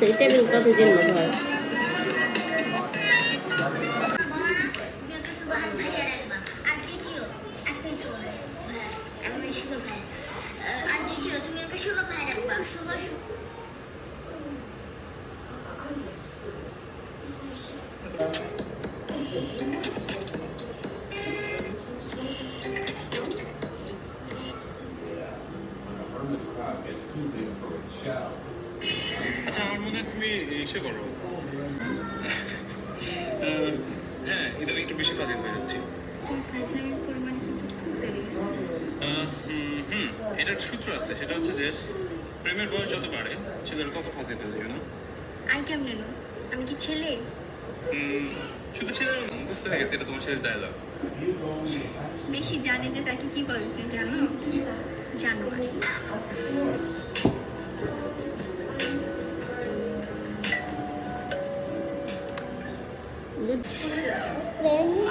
এই টেবিল কতদিন মতো হয়? আচ্ছা, আমার মনে হয় তুমি ইসে করো। হ্যাঁ, ইদানিং একটু বেশি ফাজিল হয়ে যাচ্ছি। এটার একটা সূত্র আছে, সেটা হচ্ছে যে প্রেমের বয়স যত বাড়ে সেটা তত ফাজিল হয়ে যায় না। আই কেমনে নো? আমি কি ছেলে? শুধু ছেলের বুঝতে পেরে গেছে, এটা তোমার ছেলের ডায়লগ। বেশি জানে যে তাকে কি বলে তুমি জানো? জানোয়ার। Benny